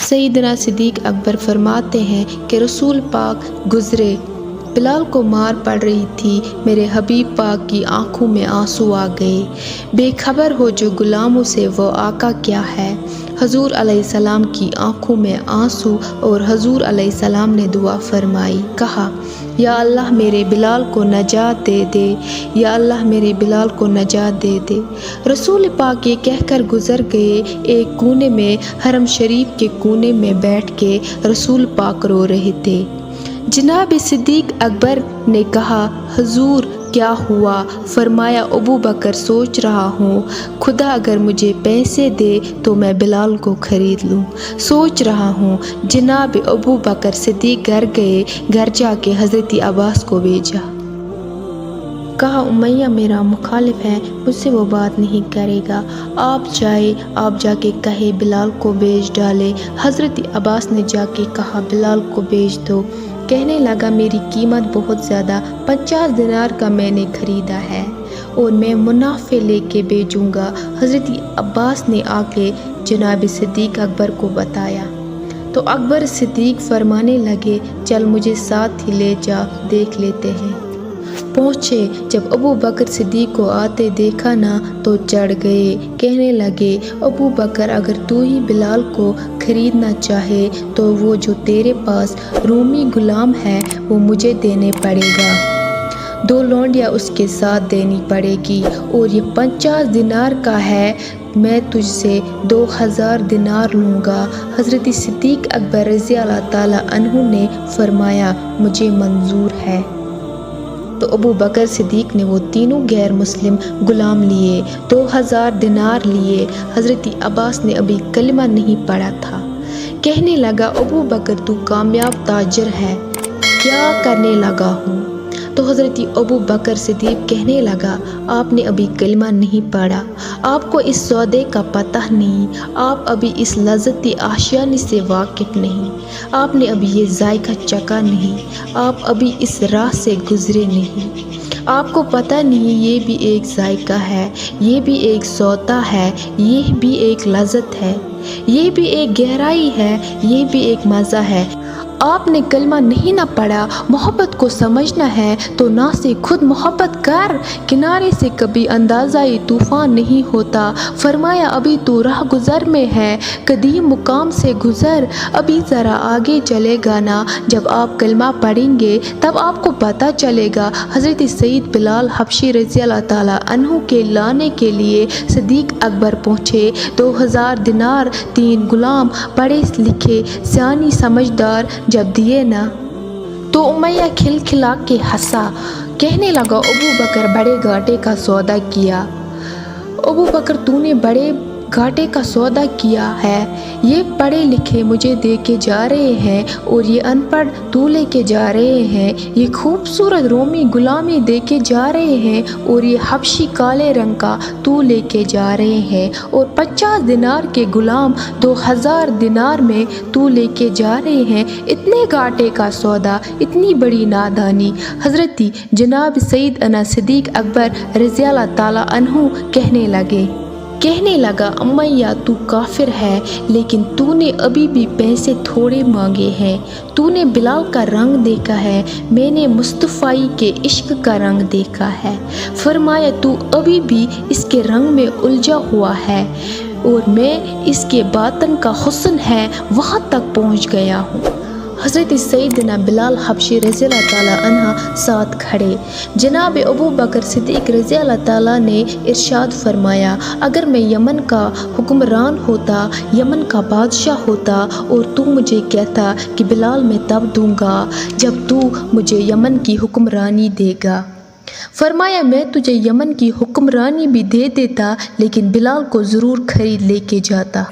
سیدنا صدیق اکبر فرماتے ہیں کہ رسول پاک گزرے، بلال کو مار پڑ رہی تھی، میرے حبیب پاک کی آنکھوں میں آنسو آ گئے۔ بے خبر ہو جو غلاموں سے وہ آقا کیا ہے۔ حضور علیہ السلام کی آنکھوں میں آنسو اور حضور علیہ السلام نے دعا فرمائی، کہا یا اللہ میرے بلال کو نجات دے دے، یا اللہ میرے بلال کو نجات دے دے۔ رسول پاک یہ کہہ کر گزر گئے۔ ایک کونے میں حرم شریف کے کونے میں بیٹھ کے رسول پاک رو رہے تھے۔ جناب صدیق اکبر نے کہا حضور کیا ہوا؟ فرمایا ابو بکر سوچ رہا ہوں خدا اگر مجھے پیسے دے تو میں بلال کو خرید لوں، سوچ رہا ہوں۔ جناب ابو بکر صدیق گھر گئے، گھر جا کے حضرت عباس کو بھیجا، کہا امیہ میرا مخالف ہے، مجھ سے وہ بات نہیں کرے گا، آپ جا کے کہے بلال کو بیچ ڈالے۔ حضرت عباس نے جا کے کہا بلال کو بیچ دو۔ کہنے لگا میری قیمت بہت زیادہ 50 دینار کا میں نے خریدا ہے اور میں منافع لے کے بیچوں گا۔ حضرت عباس نے آ کے جناب صدیق اکبر کو بتایا تو اکبر صدیق فرمانے لگے چل مجھے ساتھ ہی لے جا، دیکھ لیتے ہیں۔ پہنچے، جب ابو بکر صدیق کو آتے دیکھا نا تو چڑھ گئے، کہنے لگے ابو بکر اگر تو ہی بلال کو خریدنا چاہے تو وہ جو تیرے پاس رومی غلام ہے وہ مجھے دینے پڑے گا، 2 لونڈیاں اس کے ساتھ دینی پڑے گی، اور یہ 50 دینار کا ہے، میں تجھ سے 2000 دینار لوں گا۔ حضرت صدیق اکبر رضی اللہ تعالیٰ عنہ نے فرمایا مجھے منظور ہے۔ تو ابو بکر صدیق نے وہ تینوں غیر مسلم غلام لیے، 2000 دینار لیے۔ حضرت عباس نے ابھی کلمہ نہیں پڑھا تھا، کہنے لگا ابو بکر تو کامیاب تاجر ہے، کیا کرنے لگا ہوں؟ تو حضرت ابو بکر صدیق کہنے لگا آپ نے ابھی کلمہ نہیں پڑھا، آپ کو اس سودے کا پتہ نہیں، آپ ابھی اس لذتی آشیانے سے واقف نہیں، آپ نے ابھی یہ ذائقہ چکھا نہیں، آپ ابھی اس راہ سے گزرے نہیں، آپ کو پتہ نہیں یہ بھی ایک ذائقہ ہے، یہ بھی ایک سودا ہے، یہ بھی ایک لذت ہے، یہ بھی ایک گہرائی ہے، یہ بھی ایک مزہ ہے۔ آپ نے کلمہ نہیں نہ پڑھا، محبت کو سمجھنا ہے تو نہ سے خود محبت کر، کنارے سے کبھی اندازہ طوفان نہیں ہوتا۔ فرمایا ابھی تو راہ گزر میں ہے، قدیم مقام سے گزر، ابھی ذرا آگے چلے گا نا، جب آپ کلمہ پڑھیں گے تب آپ کو پتہ چلے گا۔ حضرت سید بلال حبشی رضی اللہ تعالیٰ عنہ کے لانے کے لیے صدیق اکبر پہنچے، 2000 دینار 3 غلام پڑھے لکھے سیانی سمجھدار جب دیے نا تو امیہ کھل کھلا کے ہنسا، کہنے لگا ابو بکر بڑے گھاٹے کا سودا کیا، ابو بکر تو نے بڑے گھاٹے کا سودا کیا ہے، یہ پڑھے لکھے مجھے دے کے جا رہے ہیں اور یہ ان پڑھ تو لے کے جا رہے ہیں، یہ خوبصورت رومی غلامی دے کے جا رہے ہیں اور یہ حبشی کالے رنگ کا تو لے کے جا رہے ہیں، اور 50 دینار کے غلام 2000 دینار میں تو لے کے جا رہے ہیں، اتنے گھاٹے کا سودا، اتنی بڑی نادانی۔ حضرت جناب سیدنا صدیق اکبر رضی اللہ تعالیٰ عنہ کہنے لگا امیہ تو کافر ہے، لیکن تو نے ابھی بھی پیسے تھوڑے مانگے ہیں، تو نے بلال کا رنگ دیکھا ہے، میں نے مصطفی کے عشق کا رنگ دیکھا ہے، فرمایا تو ابھی بھی اس کے رنگ میں الجھا ہوا ہے اور میں اس کے باطن کا حسن ہے وہاں تک پہنچ گیا ہوں۔ حضرت سیدنا بلال حبشی رضی اللہ تعالیٰ عنہ ساتھ کھڑے، جناب ابو بکر صدیق رضی اللہ تعالیٰ نے ارشاد فرمایا اگر میں یمن کا حکمران ہوتا، یمن کا بادشاہ ہوتا اور تو مجھے کہتا کہ بلال میں تب دوں گا جب تو مجھے یمن کی حکمرانی دے گا، فرمایا میں تجھے یمن کی حکمرانی بھی دے دیتا لیکن بلال کو ضرور خرید لے کے جاتا۔